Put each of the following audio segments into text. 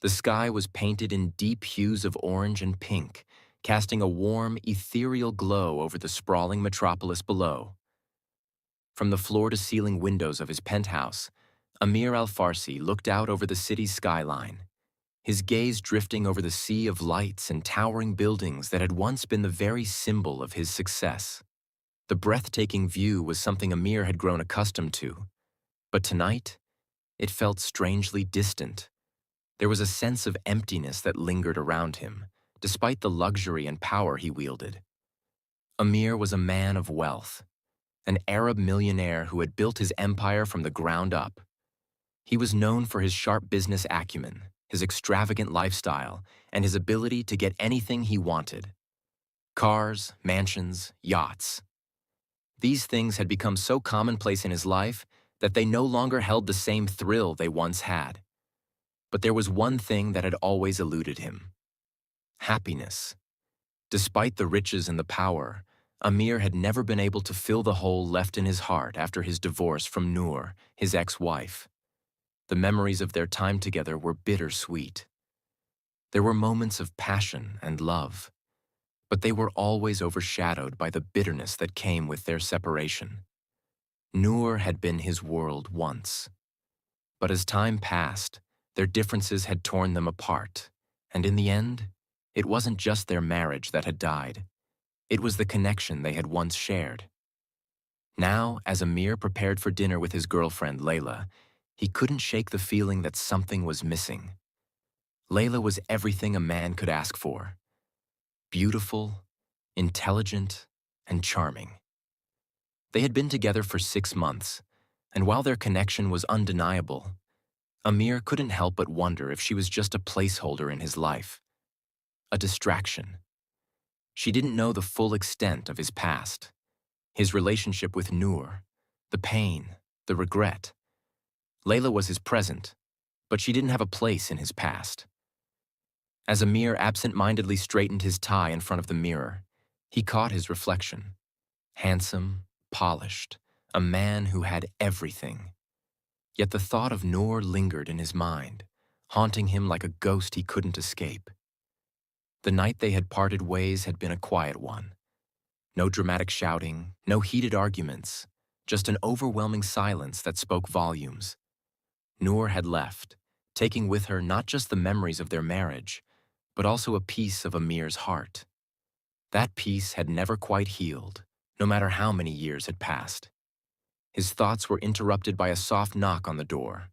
The sky was painted in deep hues of orange and pink, casting a warm, ethereal glow over the sprawling metropolis below. From the floor-to-ceiling windows of his penthouse, Amir Al-Farsi looked out over the city's skyline, his gaze drifting over the sea of lights and towering buildings that had once been the very symbol of his success. The breathtaking view was something Amir had grown accustomed to, but tonight, it felt strangely distant. There was a sense of emptiness that lingered around him, despite the luxury and power he wielded. Amir was a man of wealth, an Arab millionaire who had built his empire from the ground up. He was known for his sharp business acumen, his extravagant lifestyle, and his ability to get anything he wanted. Cars, mansions, yachts. These things had become so commonplace in his life that they no longer held the same thrill they once had. But there was one thing that had always eluded him: happiness. Despite the riches and the power, Amir had never been able to fill the hole left in his heart after his divorce from Noor, his ex-wife. The memories of their time together were bittersweet. There were moments of passion and love, but they were always overshadowed by the bitterness that came with their separation. Noor had been his world once, but as time passed, their differences had torn them apart, and in the end, it wasn't just their marriage that had died. It was the connection they had once shared. Now, as Amir prepared for dinner with his girlfriend, Layla, he couldn't shake the feeling that something was missing. Layla was everything a man could ask for: beautiful, intelligent, and charming. They had been together for 6 months, and while their connection was undeniable, Amir couldn't help but wonder if she was just a placeholder in his life, a distraction. She didn't know the full extent of his past, his relationship with Noor, the pain, the regret. Layla was his present, but she didn't have a place in his past. As Amir absent-mindedly straightened his tie in front of the mirror, he caught his reflection. Handsome, polished, a man who had everything. Yet the thought of Noor lingered in his mind, haunting him like a ghost he couldn't escape. The night they had parted ways had been a quiet one. No dramatic shouting, no heated arguments, just an overwhelming silence that spoke volumes. Noor had left, taking with her not just the memories of their marriage, but also a piece of Amir's heart. That piece had never quite healed, no matter how many years had passed. His thoughts were interrupted by a soft knock on the door.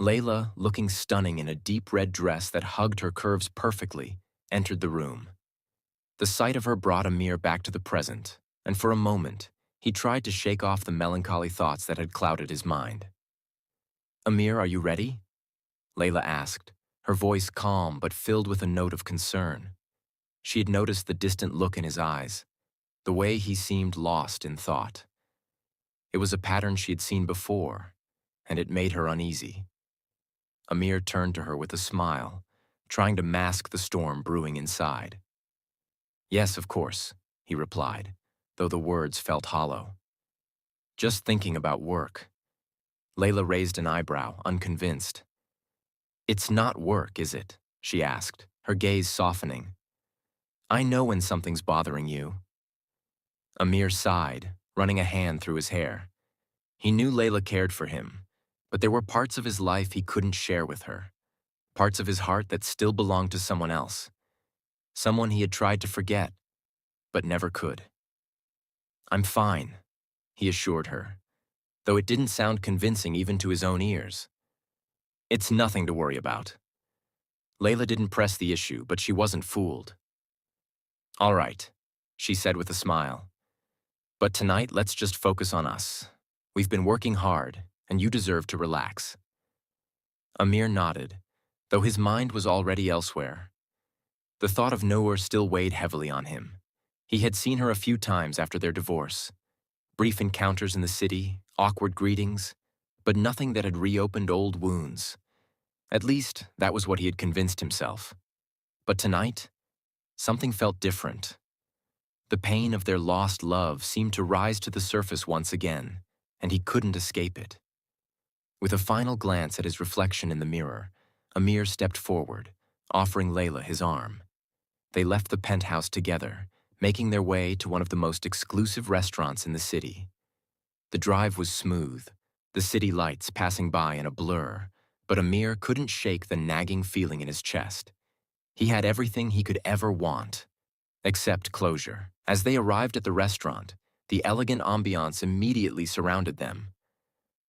Layla, looking stunning in a deep red dress that hugged her curves perfectly, entered the room. The sight of her brought Amir back to the present, and for a moment, he tried to shake off the melancholy thoughts that had clouded his mind. "Amir, are you ready?" Layla asked, her voice calm but filled with a note of concern. She had noticed the distant look in his eyes, the way he seemed lost in thought. It was a pattern she had seen before, and it made her uneasy. Amir turned to her with a smile, trying to mask the storm brewing inside. "Yes, of course," he replied, though the words felt hollow. "Just thinking about work." Layla raised an eyebrow, unconvinced. "It's not work, is it?" she asked, her gaze softening. "I know when something's bothering you." Amir sighed, running a hand through his hair. He knew Layla cared for him, but there were parts of his life he couldn't share with her, parts of his heart that still belonged to someone else, someone he had tried to forget, but never could. "I'm fine," he assured her, though it didn't sound convincing even to his own ears. "It's nothing to worry about." Layla didn't press the issue, but she wasn't fooled. "All right," she said with a smile. "But tonight, let's just focus on us. We've been working hard, and you deserve to relax." Amir nodded, though his mind was already elsewhere. The thought of Noor still weighed heavily on him. He had seen her a few times after their divorce. Brief encounters in the city, awkward greetings, but nothing that had reopened old wounds. At least, that was what he had convinced himself. But tonight, something felt different. The pain of their lost love seemed to rise to the surface once again, and he couldn't escape it. With a final glance at his reflection in the mirror, Amir stepped forward, offering Layla his arm. They left the penthouse together, making their way to one of the most exclusive restaurants in the city. The drive was smooth, the city lights passing by in a blur, but Amir couldn't shake the nagging feeling in his chest. He had everything he could ever want, except closure. As they arrived at the restaurant, the elegant ambiance immediately surrounded them.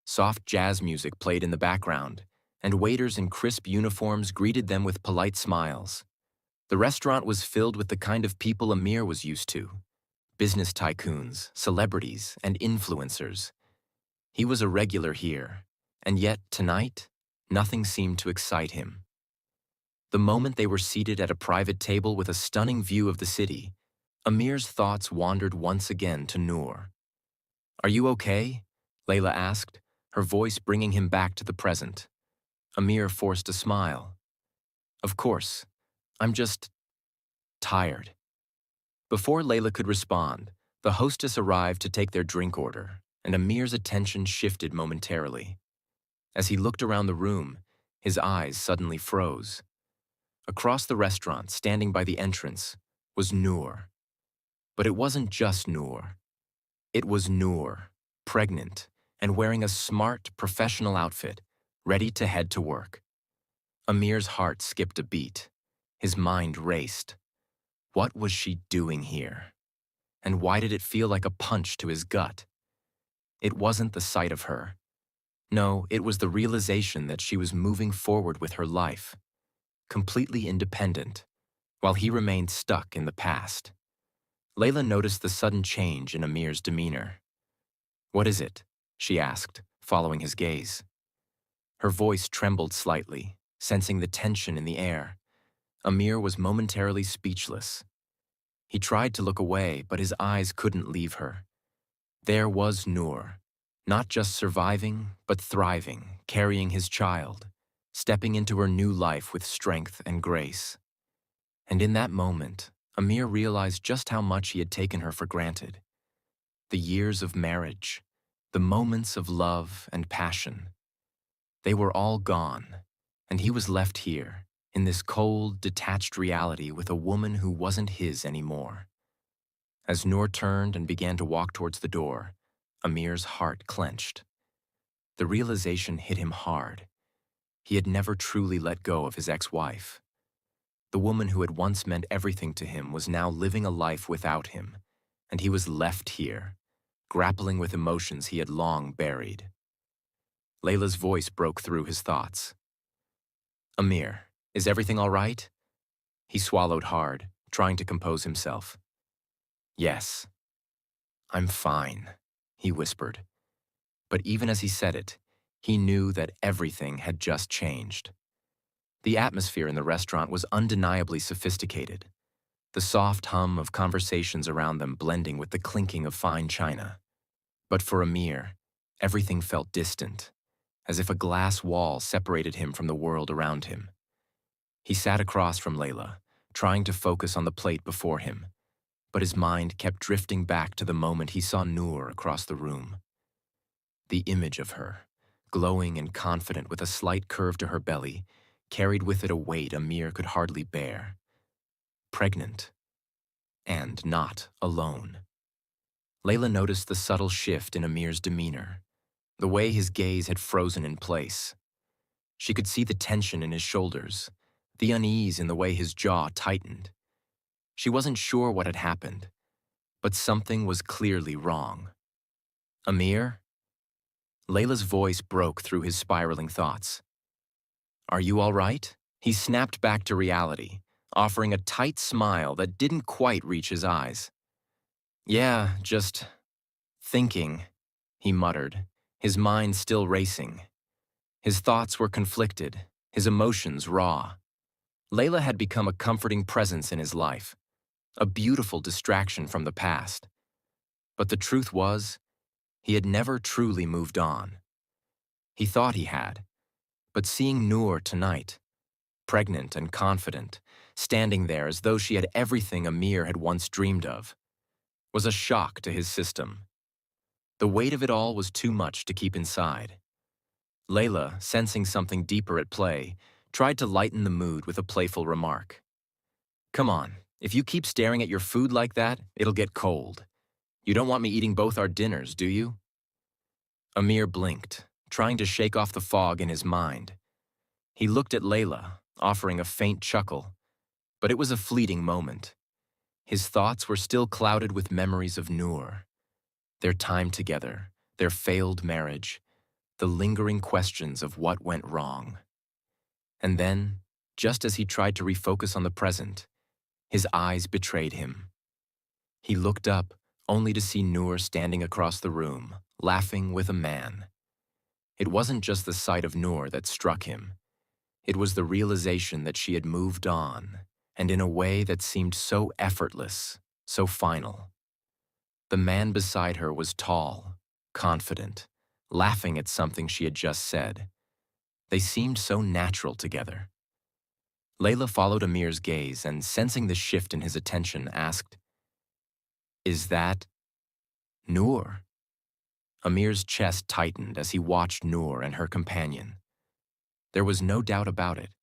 Soft jazz music played in the background, and waiters in crisp uniforms greeted them with polite smiles. The restaurant was filled with the kind of people Amir was used to: business tycoons, celebrities, and influencers. He was a regular here, and yet, tonight, nothing seemed to excite him. The moment they were seated at a private table with a stunning view of the city, Amir's thoughts wandered once again to Noor. "Are you okay?" Layla asked, her voice bringing him back to the present. Amir forced a smile. "Of course. I'm just tired." Before Layla could respond, the hostess arrived to take their drink order, and Amir's attention shifted momentarily. As he looked around the room, his eyes suddenly froze. Across the restaurant, standing by the entrance, was Noor. But it wasn't just Noor. It was Noor, pregnant, and wearing a smart, professional outfit, ready to head to work. Amir's heart skipped a beat. His mind raced. What was she doing here? And why did it feel like a punch to his gut? It wasn't the sight of her. No, it was the realization that she was moving forward with her life, completely independent, while he remained stuck in the past. Layla noticed the sudden change in Amir's demeanor. "What is it?" she asked, following his gaze. Her voice trembled slightly, sensing the tension in the air. Amir was momentarily speechless. He tried to look away, but his eyes couldn't leave her. There was Noor, not just surviving, but thriving, carrying his child, stepping into her new life with strength and grace. And in that moment, Amir realized just how much he had taken her for granted. The years of marriage, the moments of love and passion, they were all gone, and he was left here, in this cold, detached reality with a woman who wasn't his anymore. As Noor turned and began to walk towards the door, Amir's heart clenched. The realization hit him hard. He had never truly let go of his ex-wife. The woman who had once meant everything to him was now living a life without him, and he was left here, grappling with emotions he had long buried. Layla's voice broke through his thoughts. "Amir, is everything all right?" He swallowed hard, trying to compose himself. "Yes, I'm fine," he whispered. But even as he said it, he knew that everything had just changed. The atmosphere in the restaurant was undeniably sophisticated, the soft hum of conversations around them blending with the clinking of fine china. But for Amir, everything felt distant, as if a glass wall separated him from the world around him. He sat across from Layla, trying to focus on the plate before him, but his mind kept drifting back to the moment he saw Noor across the room. The image of her, glowing and confident with a slight curve to her belly, carried with it a weight Amir could hardly bear. Pregnant, and not alone. Layla noticed the subtle shift in Amir's demeanor, the way his gaze had frozen in place. She could see the tension in his shoulders, the unease in the way his jaw tightened. She wasn't sure what had happened, but something was clearly wrong. "Amir?" Layla's voice broke through his spiraling thoughts. "Are you all right?" He snapped back to reality, offering a tight smile that didn't quite reach his eyes. "Yeah, just thinking," he muttered, his mind still racing. His thoughts were conflicted, his emotions raw. Layla had become a comforting presence in his life, a beautiful distraction from the past. But the truth was, he had never truly moved on. He thought he had, but seeing Noor tonight, pregnant and confident, standing there as though she had everything Amir had once dreamed of, was a shock to his system. The weight of it all was too much to keep inside. Layla, sensing something deeper at play, tried to lighten the mood with a playful remark. "Come on, if you keep staring at your food like that, it'll get cold. You don't want me eating both our dinners, do you?" Amir blinked, trying to shake off the fog in his mind. He looked at Layla, offering a faint chuckle, but it was a fleeting moment. His thoughts were still clouded with memories of Noor, their time together, their failed marriage, the lingering questions of what went wrong. And then, just as he tried to refocus on the present, his eyes betrayed him. He looked up, only to see Noor standing across the room, laughing with a man. It wasn't just the sight of Noor that struck him. It was the realization that she had moved on, and in a way that seemed so effortless, so final. The man beside her was tall, confident, laughing at something she had just said. They seemed so natural together. Layla followed Amir's gaze and, sensing the shift in his attention, asked, "Is that Noor?" Amir's chest tightened as he watched Noor and her companion. There was no doubt about it.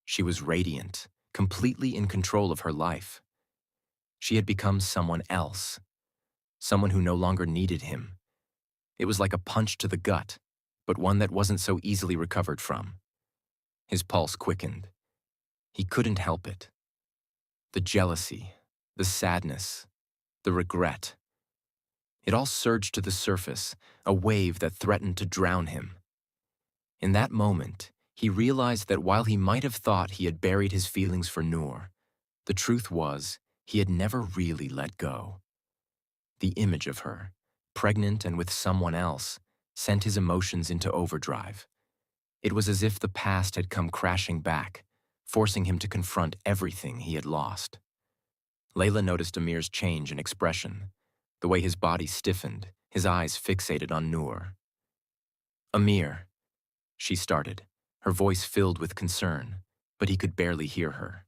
She was radiant, completely in control of her life. She had become someone else, someone who no longer needed him. It was like a punch to the gut, but one that wasn't so easily recovered from. His pulse quickened. He couldn't help it. The jealousy, the sadness, the regret. It all surged to the surface, a wave that threatened to drown him. In that moment, he realized that while he might have thought he had buried his feelings for Noor, the truth was he had never really let go. The image of her, pregnant and with someone else, sent his emotions into overdrive. It was as if the past had come crashing back, forcing him to confront everything he had lost. Layla noticed Amir's change in expression, the way his body stiffened, his eyes fixated on Noor. "Amir," she started, her voice filled with concern, but he could barely hear her.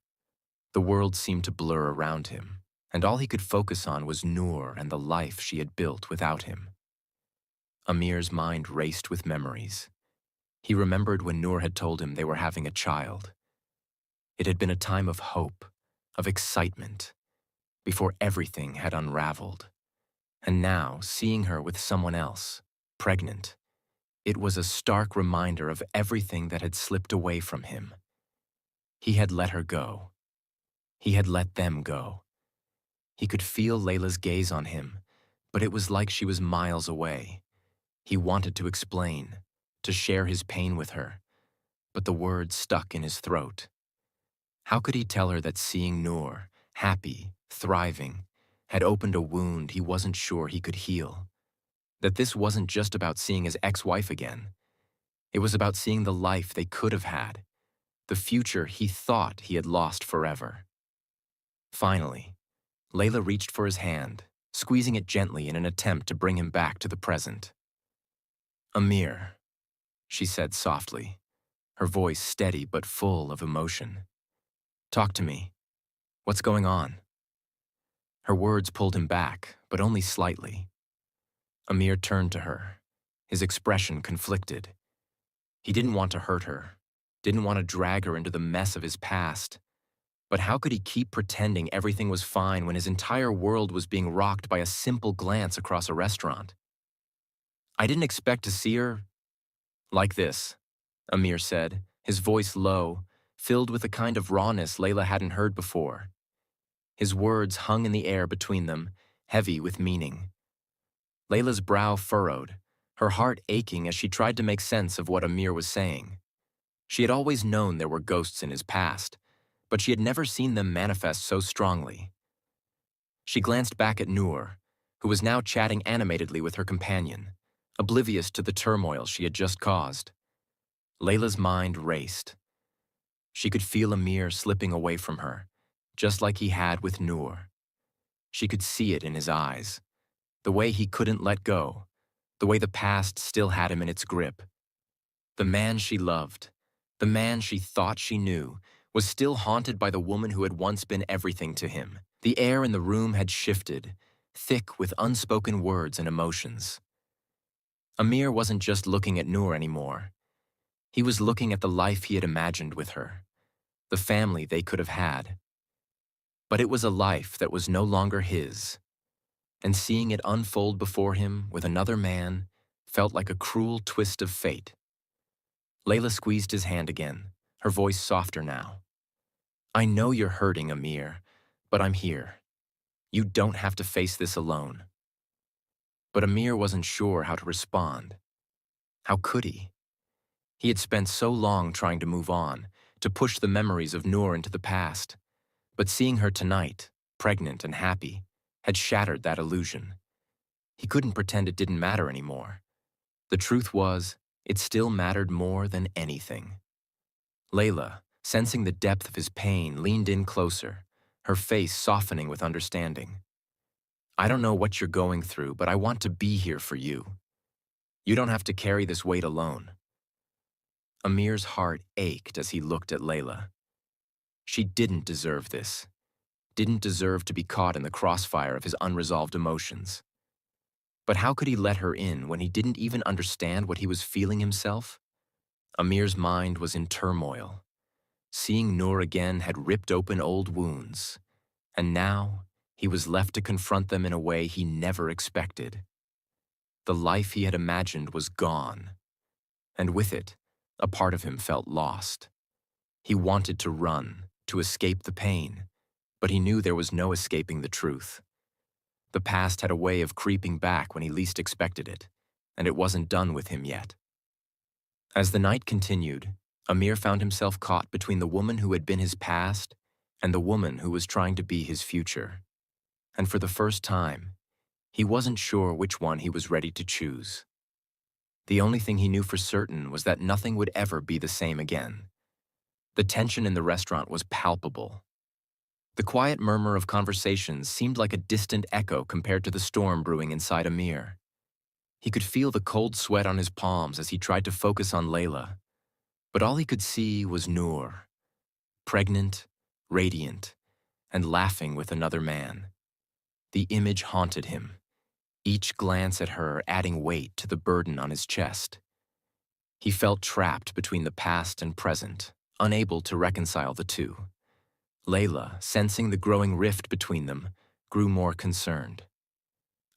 The world seemed to blur around him, and all he could focus on was Noor and the life she had built without him. Amir's mind raced with memories. He remembered when Noor had told him they were having a child. It had been a time of hope, of excitement, before everything had unraveled. And now, seeing her with someone else, pregnant, it was a stark reminder of everything that had slipped away from him. He had let her go. He had let them go. He could feel Layla's gaze on him, but it was like she was miles away. He wanted to explain, to share his pain with her, but the words stuck in his throat. How could he tell her that seeing Noor, happy, thriving, had opened a wound he wasn't sure he could heal? That this wasn't just about seeing his ex-wife again. It was about seeing the life they could have had, the future he thought he had lost forever. Finally, Layla reached for his hand, squeezing it gently in an attempt to bring him back to the present. "Amir," she said softly, her voice steady but full of emotion. "Talk to me. What's going on?" Her words pulled him back, but only slightly. Amir turned to her, his expression conflicted. He didn't want to hurt her, didn't want to drag her into the mess of his past. But how could he keep pretending everything was fine when his entire world was being rocked by a simple glance across a restaurant? "I didn't expect to see her like this," Amir said, his voice low, filled with a kind of rawness Layla hadn't heard before. His words hung in the air between them, heavy with meaning. Layla's brow furrowed, her heart aching as she tried to make sense of what Amir was saying. She had always known there were ghosts in his past, but she had never seen them manifest so strongly. She glanced back at Noor, who was now chatting animatedly with her companion, oblivious to the turmoil she had just caused. Layla's mind raced. She could feel Amir slipping away from her, just like he had with Noor. She could see it in his eyes, the way he couldn't let go, the way the past still had him in its grip. The man she loved, the man she thought she knew, was still haunted by the woman who had once been everything to him. The air in the room had shifted, thick with unspoken words and emotions. Amir wasn't just looking at Noor anymore. He was looking at the life he had imagined with her, the family they could have had. But it was a life that was no longer his, and seeing it unfold before him with another man felt like a cruel twist of fate. Layla squeezed his hand again, her voice softer now. I know you're hurting, Amir, but I'm here. You don't have to face this alone. But Amir wasn't sure how to respond. How could he? He had spent so long trying to move on, to push the memories of Noor into the past. But seeing her tonight, pregnant and happy, had shattered that illusion. He couldn't pretend it didn't matter anymore. The truth was, it still mattered more than anything. Layla, sensing the depth of his pain, leaned in closer, her face softening with understanding. I don't know what you're going through, but I want to be here for you. You don't have to carry this weight alone. Amir's heart ached as he looked at Layla. She didn't deserve this, didn't deserve to be caught in the crossfire of his unresolved emotions. But how could he let her in when he didn't even understand what he was feeling himself? Amir's mind was in turmoil. Seeing Noor again had ripped open old wounds, and now he was left to confront them in a way he never expected. The life he had imagined was gone, and with it, a part of him felt lost. He wanted to run, to escape the pain, but he knew there was no escaping the truth. The past had a way of creeping back when he least expected it, and it wasn't done with him yet. As the night continued, Amir found himself caught between the woman who had been his past and the woman who was trying to be his future. And for the first time, he wasn't sure which one he was ready to choose. The only thing he knew for certain was that nothing would ever be the same again. The tension in the restaurant was palpable. The quiet murmur of conversations seemed like a distant echo compared to the storm brewing inside Amir. He could feel the cold sweat on his palms as he tried to focus on Layla, but all he could see was Noor, pregnant, radiant, and laughing with another man. The image haunted him, each glance at her adding weight to the burden on his chest. He felt trapped between the past and present, unable to reconcile the two. Layla, sensing the growing rift between them, grew more concerned.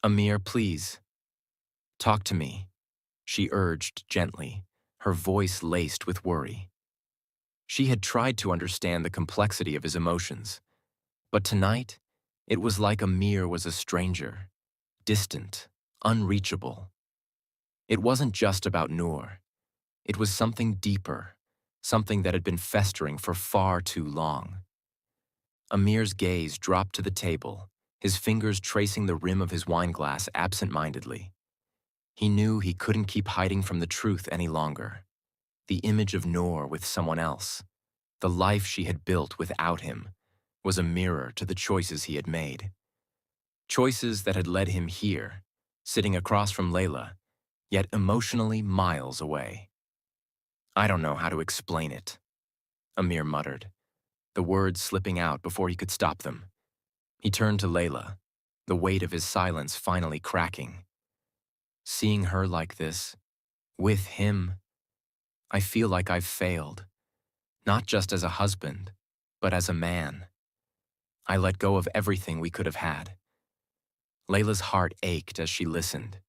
Amir, please, talk to me, she urged gently, her voice laced with worry. She had tried to understand the complexity of his emotions, but tonight, it was like Amir was a stranger, distant, unreachable. It wasn't just about Noor. It was something deeper, something that had been festering for far too long. Amir's gaze dropped to the table, his fingers tracing the rim of his wineglass absent-mindedly. He knew he couldn't keep hiding from the truth any longer. The image of Noor with someone else, the life she had built without him, was a mirror to the choices he had made. Choices that had led him here, sitting across from Layla, yet emotionally miles away. I don't know how to explain it, Amir muttered, the words slipping out before he could stop them. He turned to Layla, the weight of his silence finally cracking. Seeing her like this, with him, I feel like I've failed, not just as a husband, but as a man. I let go of everything we could have had. Layla's heart ached as she listened.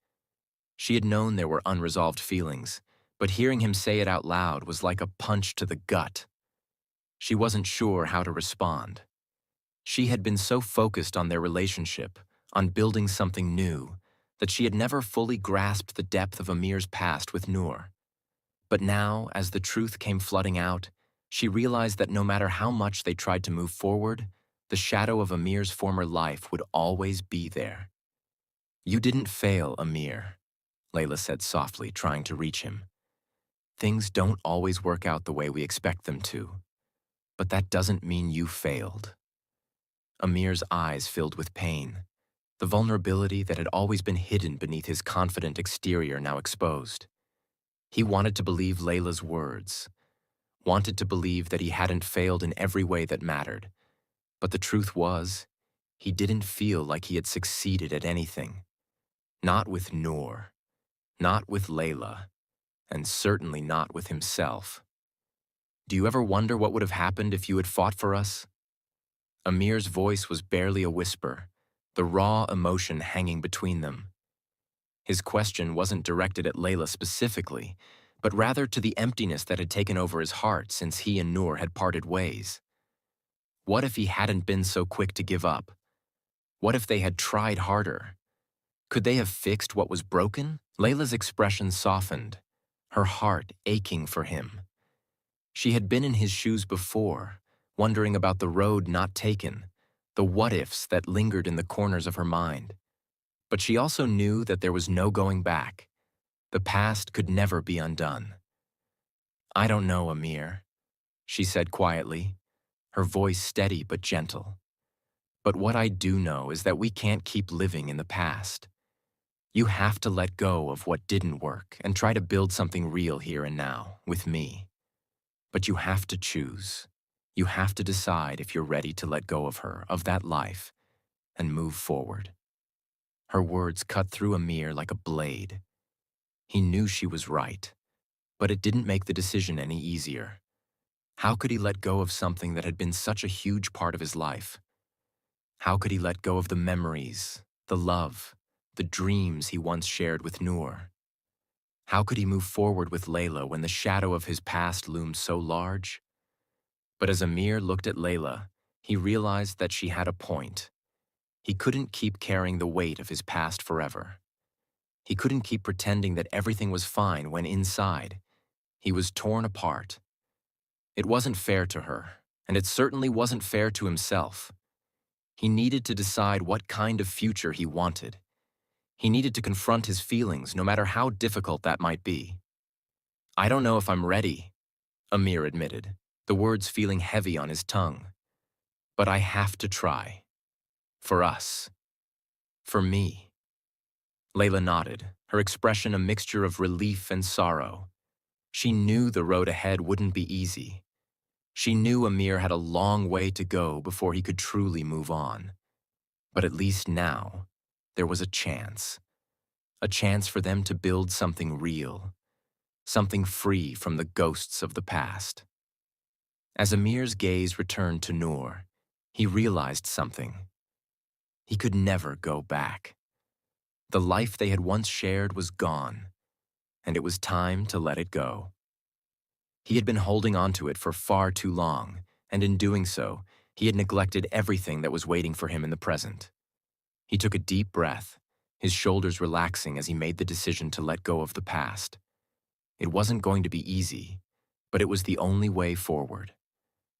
She had known there were unresolved feelings, but hearing him say it out loud was like a punch to the gut. She wasn't sure how to respond. She had been so focused on their relationship, on building something new, that she had never fully grasped the depth of Amir's past with Noor. But now, as the truth came flooding out, she realized that no matter how much they tried to move forward, the shadow of Amir's former life would always be there. You didn't fail, Amir, Layla said softly, trying to reach him. Things don't always work out the way we expect them to, but that doesn't mean you failed. Amir's eyes filled with pain, the vulnerability that had always been hidden beneath his confident exterior now exposed. He wanted to believe Layla's words, wanted to believe that he hadn't failed in every way that mattered. But the truth was, he didn't feel like he had succeeded at anything. Not with Noor, not with Layla, and certainly not with himself. Do you ever wonder what would have happened if you had fought for us? Amir's voice was barely a whisper, the raw emotion hanging between them. His question wasn't directed at Layla specifically, but rather to the emptiness that had taken over his heart since he and Noor had parted ways. What if he hadn't been so quick to give up? What if they had tried harder? Could they have fixed what was broken? Layla's expression softened, her heart aching for him. She had been in his shoes before, wondering about the road not taken, the what-ifs that lingered in the corners of her mind. But she also knew that there was no going back. The past could never be undone. "I don't know, Amir," she said quietly, her voice steady but gentle. "But what I do know is that we can't keep living in the past. You have to let go of what didn't work and try to build something real here and now, with me. But you have to choose. You have to decide if you're ready to let go of her, of that life, and move forward." Her words cut through Amir like a blade. He knew she was right, but it didn't make the decision any easier. How could he let go of something that had been such a huge part of his life? How could he let go of the memories, the love, the dreams he once shared with Noor? How could he move forward with Layla when the shadow of his past loomed so large? But as Amir looked at Layla, he realized that she had a point. He couldn't keep carrying the weight of his past forever. He couldn't keep pretending that everything was fine when inside, he was torn apart. It wasn't fair to her, and it certainly wasn't fair to himself. He needed to decide what kind of future he wanted. He needed to confront his feelings, no matter how difficult that might be. "I don't know if I'm ready," Amir admitted, the words feeling heavy on his tongue. "But I have to try. For us. For me." Layla nodded, her expression a mixture of relief and sorrow. She knew the road ahead wouldn't be easy. She knew Amir had a long way to go before he could truly move on. But at least now, there was a chance for them to build something real, something free from the ghosts of the past. As Amir's gaze returned to Noor, he realized something. He could never go back. The life they had once shared was gone, and it was time to let it go. He had been holding on to it for far too long, and in doing so, he had neglected everything that was waiting for him in the present. He took a deep breath, his shoulders relaxing as he made the decision to let go of the past. It wasn't going to be easy, but it was the only way forward.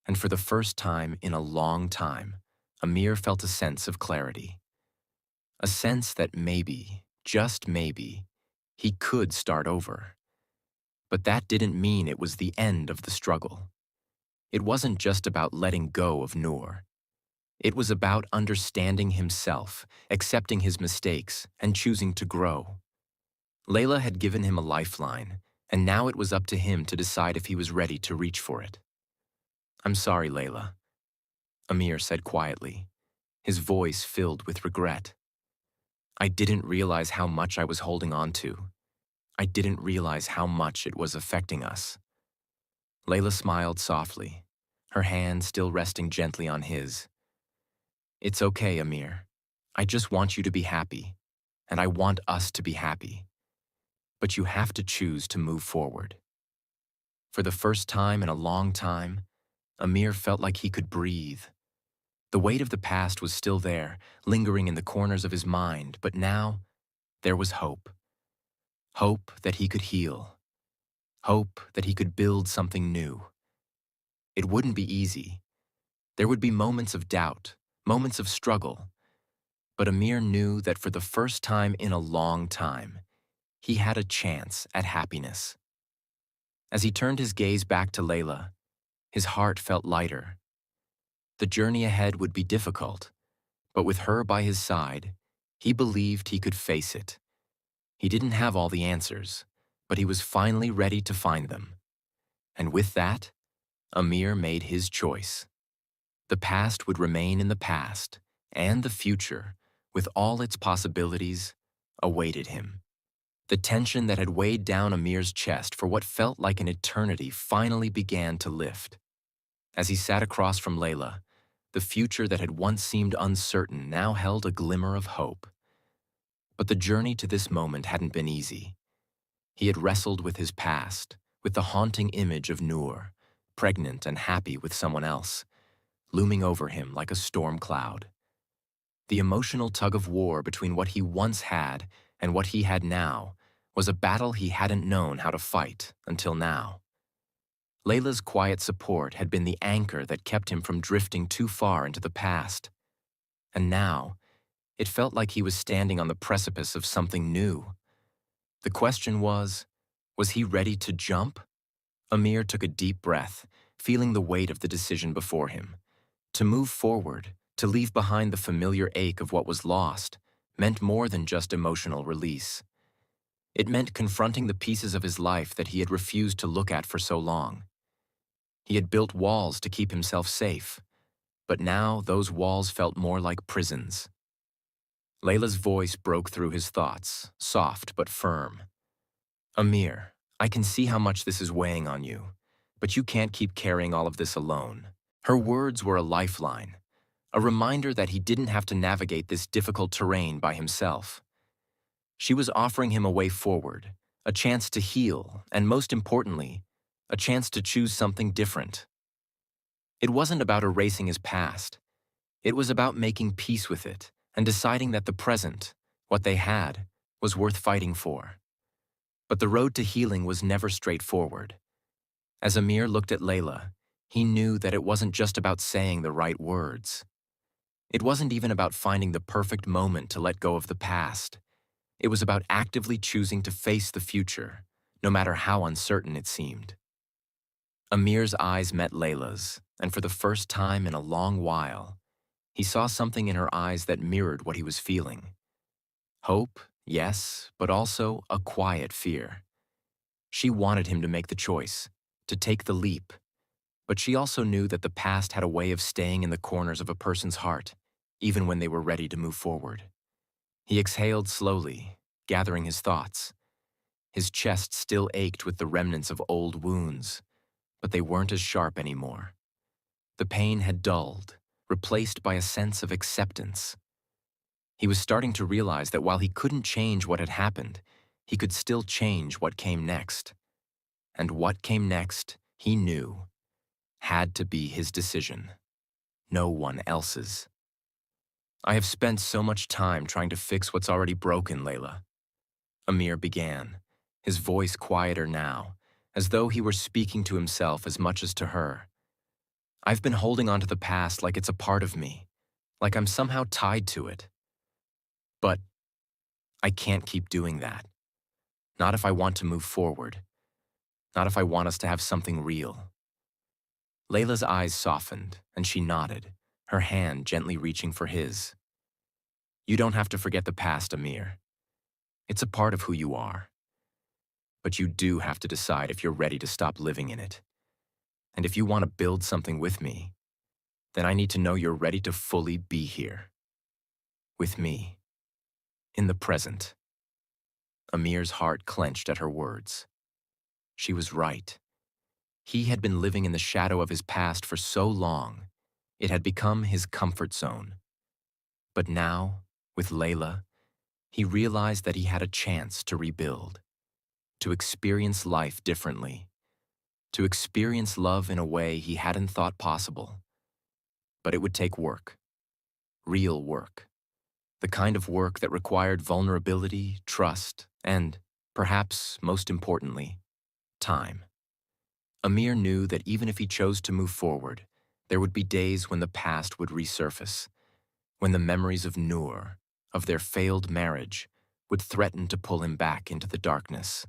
And for the first time in a long time, Amir felt a sense of clarity. A sense that maybe, just maybe, he could start over. But that didn't mean it was the end of the struggle. It wasn't just about letting go of Noor. It was about understanding himself, accepting his mistakes, and choosing to grow. Layla had given him a lifeline, and now it was up to him to decide if he was ready to reach for it. "I'm sorry, Layla," Amir said quietly, his voice filled with regret. "I didn't realize how much I was holding on to. I didn't realize how much it was affecting us." Layla smiled softly, her hand still resting gently on his. "It's okay, Amir. I just want you to be happy, and I want us to be happy. But you have to choose to move forward." For the first time in a long time, Amir felt like he could breathe. The weight of the past was still there, lingering in the corners of his mind, but now there was hope. Hope that he could heal. Hope that he could build something new. It wouldn't be easy. There would be moments of doubt, moments of struggle. But Amir knew that for the first time in a long time, he had a chance at happiness. As he turned his gaze back to Layla, his heart felt lighter. The journey ahead would be difficult, but with her by his side, he believed he could face it. He didn't have all the answers, but he was finally ready to find them. And with that, Amir made his choice. The past would remain in the past, and the future, with all its possibilities, awaited him. The tension that had weighed down Amir's chest for what felt like an eternity finally began to lift. As he sat across from Layla, the future that had once seemed uncertain now held a glimmer of hope. But the journey to this moment hadn't been easy. He had wrestled with his past, with the haunting image of Noor, pregnant and happy with someone else, looming over him like a storm cloud. The emotional tug-of-war between what he once had and what he had now was a battle he hadn't known how to fight until now. Layla's quiet support had been the anchor that kept him from drifting too far into the past. And now, it felt like he was standing on the precipice of something new. The question was he ready to jump? Amir took a deep breath, feeling the weight of the decision before him. To move forward, to leave behind the familiar ache of what was lost, meant more than just emotional release. It meant confronting the pieces of his life that he had refused to look at for so long. He had built walls to keep himself safe, but now those walls felt more like prisons. Layla's voice broke through his thoughts, soft but firm. Amir, I can see how much this is weighing on you, but you can't keep carrying all of this alone. Her words were a lifeline, a reminder that he didn't have to navigate this difficult terrain by himself. She was offering him a way forward, a chance to heal, and most importantly, a chance to choose something different. It wasn't about erasing his past. It was about making peace with it and deciding that the present, what they had, was worth fighting for. But the road to healing was never straightforward. As Amir looked at Layla, he knew that it wasn't just about saying the right words. It wasn't even about finding the perfect moment to let go of the past. It was about actively choosing to face the future, no matter how uncertain it seemed. Amir's eyes met Layla's, and for the first time in a long while, he saw something in her eyes that mirrored what he was feeling. Hope, yes, but also a quiet fear. She wanted him to make the choice, to take the leap, but she also knew that the past had a way of staying in the corners of a person's heart, even when they were ready to move forward. He exhaled slowly, gathering his thoughts. His chest still ached with the remnants of old wounds, but they weren't as sharp anymore. The pain had dulled, replaced by a sense of acceptance. He was starting to realize that while he couldn't change what had happened, he could still change what came next. And what came next, he knew, had to be his decision, no one else's. I have spent so much time trying to fix what's already broken, Layla. Amir began, his voice quieter now, as though he were speaking to himself as much as to her. I've been holding on to the past like it's a part of me, like I'm somehow tied to it. But I can't keep doing that. Not if I want to move forward. Not if I want us to have something real. Layla's eyes softened, and she nodded, her hand gently reaching for his. You don't have to forget the past, Amir. It's a part of who you are. But you do have to decide if you're ready to stop living in it. And if you want to build something with me, then I need to know you're ready to fully be here. With me. In the present. Amir's heart clenched at her words. She was right. He had been living in the shadow of his past for so long, it had become his comfort zone. But now, with Layla, he realized that he had a chance to rebuild, to experience life differently, to experience love in a way he hadn't thought possible. But it would take work, real work, the kind of work that required vulnerability, trust, and, perhaps most importantly, time. Amir knew that even if he chose to move forward, there would be days when the past would resurface, when the memories of Noor, of their failed marriage, would threaten to pull him back into the darkness.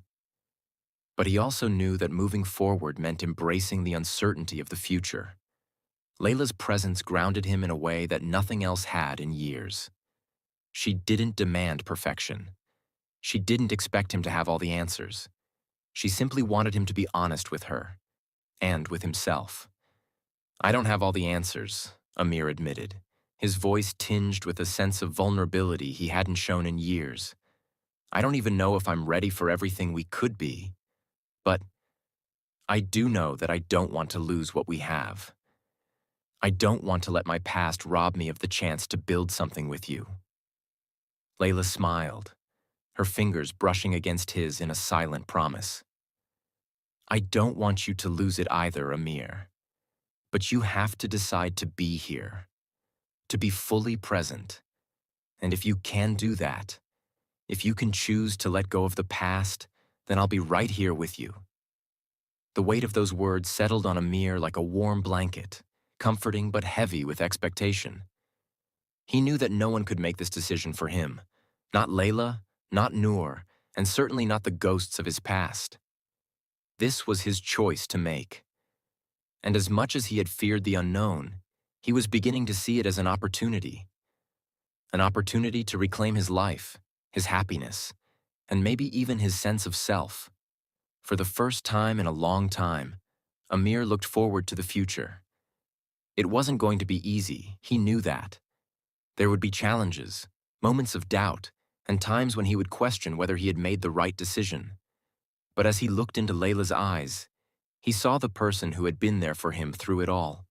But he also knew that moving forward meant embracing the uncertainty of the future. Layla's presence grounded him in a way that nothing else had in years. She didn't demand perfection. She didn't expect him to have all the answers. She simply wanted him to be honest with her, and with himself. I don't have all the answers, Amir admitted, his voice tinged with a sense of vulnerability he hadn't shown in years. I don't even know if I'm ready for everything we could be, but I do know that I don't want to lose what we have. I don't want to let my past rob me of the chance to build something with you." Layla smiled, her fingers brushing against his in a silent promise. "I don't want you to lose it either, Amir. But you have to decide to be here, to be fully present. And if you can do that, if you can choose to let go of the past, then I'll be right here with you." The weight of those words settled on Amir like a warm blanket, comforting but heavy with expectation. He knew that no one could make this decision for him. Not Layla, not Noor, and certainly not the ghosts of his past. This was his choice to make. And as much as he had feared the unknown, he was beginning to see it as an opportunity. An opportunity to reclaim his life, his happiness, and maybe even his sense of self. For the first time in a long time, Amir looked forward to the future. It wasn't going to be easy, he knew that. There would be challenges, moments of doubt, and times when he would question whether he had made the right decision. But as he looked into Layla's eyes, he saw the person who had been there for him through it all.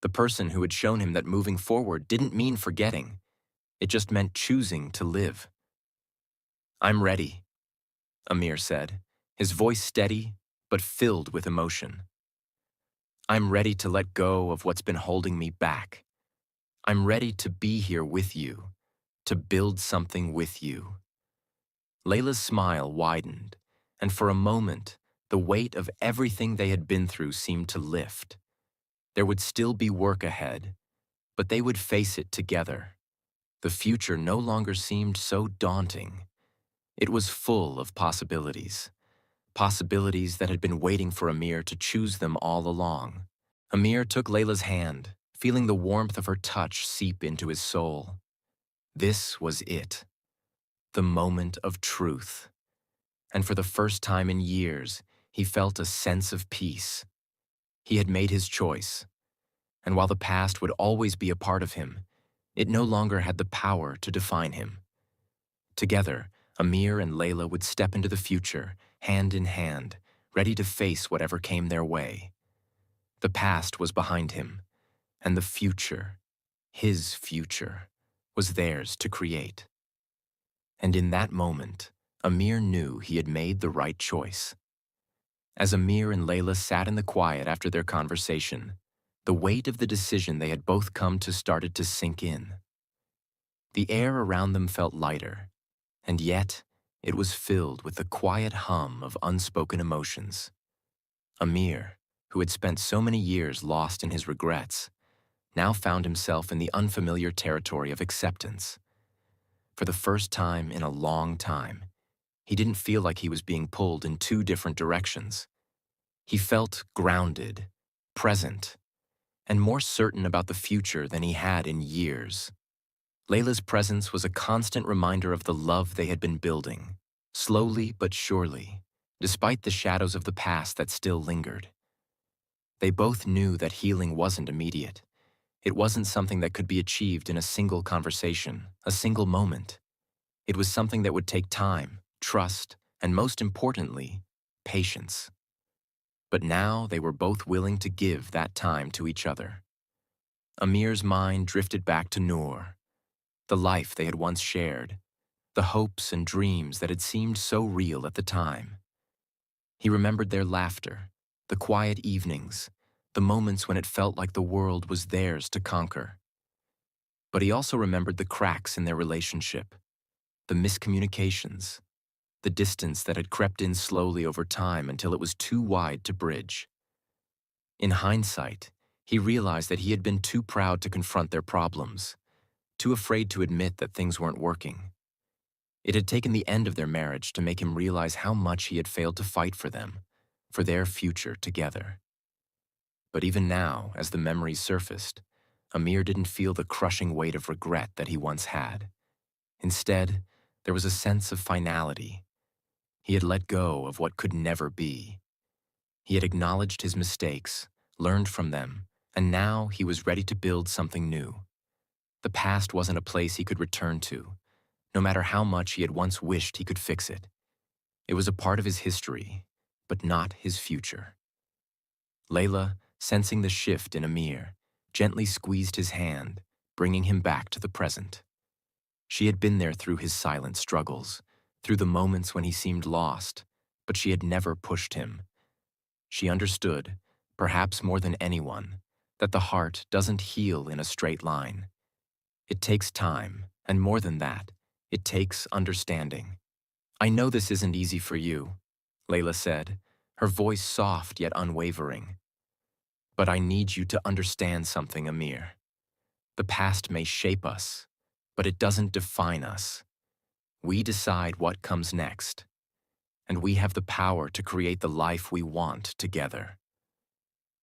The person who had shown him that moving forward didn't mean forgetting. It just meant choosing to live. "I'm ready," Amir said, his voice steady but filled with emotion. "I'm ready to let go of what's been holding me back. I'm ready to be here with you, to build something with you." Layla's smile widened, and for a moment, the weight of everything they had been through seemed to lift. There would still be work ahead, but they would face it together. The future no longer seemed so daunting. It was full of possibilities. Possibilities that had been waiting for Amir to choose them all along. Amir took Layla's hand, feeling the warmth of her touch seep into his soul. This was it. The moment of truth. And for the first time in years, he felt a sense of peace. He had made his choice, and while the past would always be a part of him, it no longer had the power to define him. Together, Amir and Layla would step into the future, hand in hand, ready to face whatever came their way. The past was behind him, and the future, his future, was theirs to create. And in that moment, Amir knew he had made the right choice. As Amir and Layla sat in the quiet after their conversation, the weight of the decision they had both come to started to sink in. The air around them felt lighter, and yet it was filled with the quiet hum of unspoken emotions. Amir, who had spent so many years lost in his regrets, now found himself in the unfamiliar territory of acceptance. For the first time in a long time, he didn't feel like he was being pulled in two different directions. He felt grounded, present, and more certain about the future than he had in years. Layla's presence was a constant reminder of the love they had been building, slowly but surely, despite the shadows of the past that still lingered. They both knew that healing wasn't immediate. It wasn't something that could be achieved in a single conversation, a single moment. It was something that would take time, trust, and most importantly, patience. But now they were both willing to give that time to each other. Amir's mind drifted back to Noor, the life they had once shared, the hopes and dreams that had seemed so real at the time. He remembered their laughter, the quiet evenings, the moments when it felt like the world was theirs to conquer. But he also remembered the cracks in their relationship, the miscommunications, the distance that had crept in slowly over time until it was too wide to bridge. In hindsight, he realized that he had been too proud to confront their problems, too afraid to admit that things weren't working. It had taken the end of their marriage to make him realize how much he had failed to fight for them, for their future together. But even now, as the memories surfaced, Amir didn't feel the crushing weight of regret that he once had. Instead, there was a sense of finality. He had let go of what could never be. He had acknowledged his mistakes, learned from them, and now he was ready to build something new. The past wasn't a place he could return to, no matter how much he had once wished he could fix it. It was a part of his history, but not his future. Layla, sensing the shift in Amir, gently squeezed his hand, bringing him back to the present. She had been there through his silent struggles, through the moments when he seemed lost, but she had never pushed him. She understood, perhaps more than anyone, that the heart doesn't heal in a straight line. It takes time, and more than that, it takes understanding. "I know this isn't easy for you," Layla said, her voice soft yet unwavering. "But I need you to understand something, Amir. The past may shape us, but it doesn't define us. We decide what comes next, and we have the power to create the life we want together."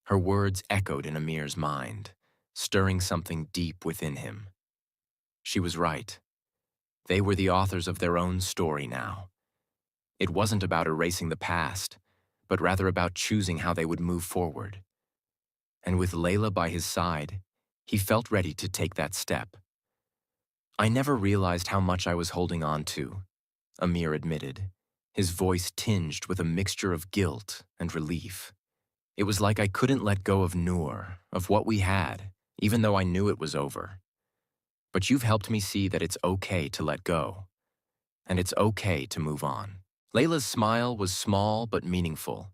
Her words echoed in Amir's mind, stirring something deep within him. She was right. They were the authors of their own story now. It wasn't about erasing the past, but rather about choosing how they would move forward. And with Layla by his side, he felt ready to take that step. "I never realized how much I was holding on to," Amir admitted, his voice tinged with a mixture of guilt and relief. "It was like I couldn't let go of Noor, of what we had, even though I knew it was over. But you've helped me see that it's okay to let go, and it's okay to move on." Layla's smile was small but meaningful.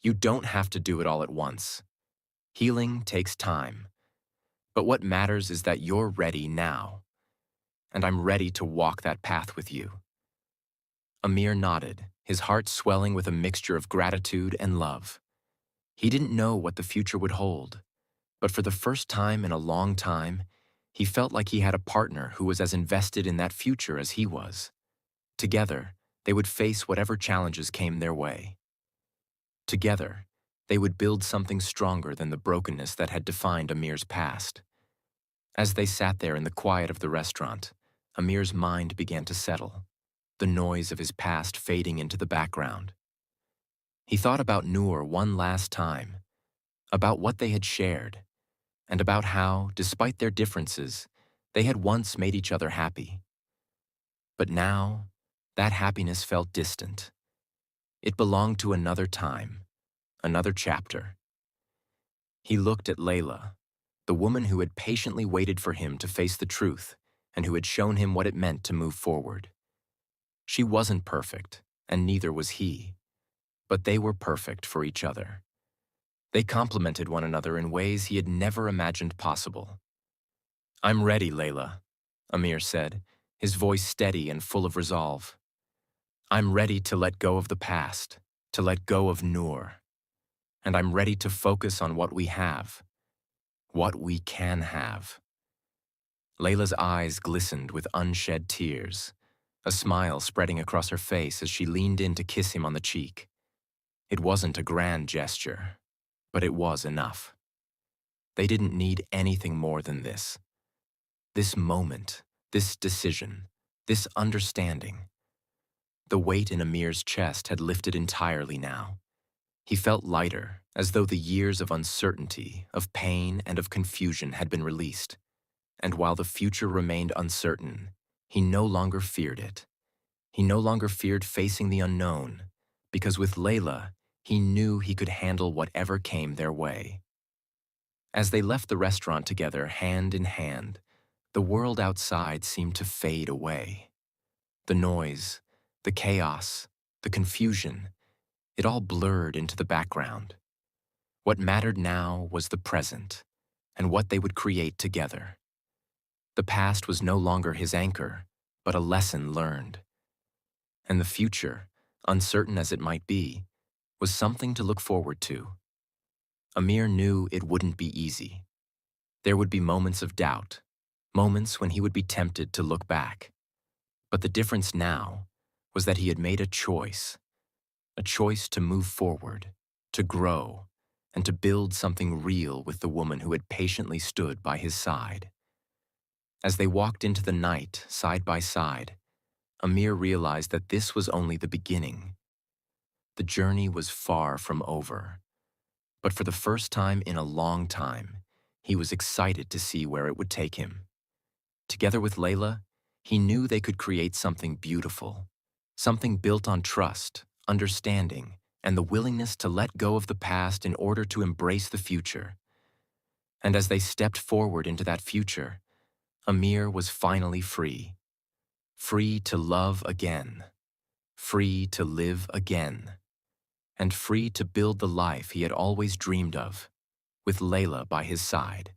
"You don't have to do it all at once. Healing takes time. But what matters is that you're ready now, and I'm ready to walk that path with you." Amir nodded, his heart swelling with a mixture of gratitude and love. He didn't know what the future would hold, but for the first time in a long time, he felt like he had a partner who was as invested in that future as he was. Together, they would face whatever challenges came their way. Together, they would build something stronger than the brokenness that had defined Amir's past. As they sat there in the quiet of the restaurant, Amir's mind began to settle, the noise of his past fading into the background. He thought about Noor one last time, about what they had shared, and about how, despite their differences, they had once made each other happy. But now, that happiness felt distant. It belonged to another time, another chapter. He looked at Layla, the woman who had patiently waited for him to face the truth and who had shown him what it meant to move forward. She wasn't perfect, and neither was he, but they were perfect for each other. They complemented one another in ways he had never imagined possible. "I'm ready, Layla," Amir said, his voice steady and full of resolve. "I'm ready to let go of the past, to let go of Noor, and I'm ready to focus on what we have, what we can have." Layla's eyes glistened with unshed tears, a smile spreading across her face as she leaned in to kiss him on the cheek. It wasn't a grand gesture, but it was enough. They didn't need anything more than this. This moment, this decision, this understanding. The weight in Amir's chest had lifted entirely now. He felt lighter, as though the years of uncertainty, of pain, and of confusion had been released. And while the future remained uncertain, he no longer feared it. He no longer feared facing the unknown, because with Layla, he knew he could handle whatever came their way. As they left the restaurant together, hand in hand, the world outside seemed to fade away. The noise, the chaos, the confusion, it all blurred into the background. What mattered now was the present, and what they would create together. The past was no longer his anchor, but a lesson learned. And the future, uncertain as it might be, was something to look forward to. Amir knew it wouldn't be easy. There would be moments of doubt, moments when he would be tempted to look back. But the difference now was that he had made a choice to move forward, to grow, and to build something real with the woman who had patiently stood by his side. As they walked into the night, side by side, Amir realized that this was only the beginning. The journey was far from over. But for the first time in a long time, he was excited to see where it would take him. Together with Layla, He knew they could create something beautiful, something built on trust, understanding, and the willingness to let go of the past in order to embrace the future. And as they stepped forward into that future, Amir was finally free. Free to love again. Free to live again. And free to build the life he had always dreamed of, with Layla by his side.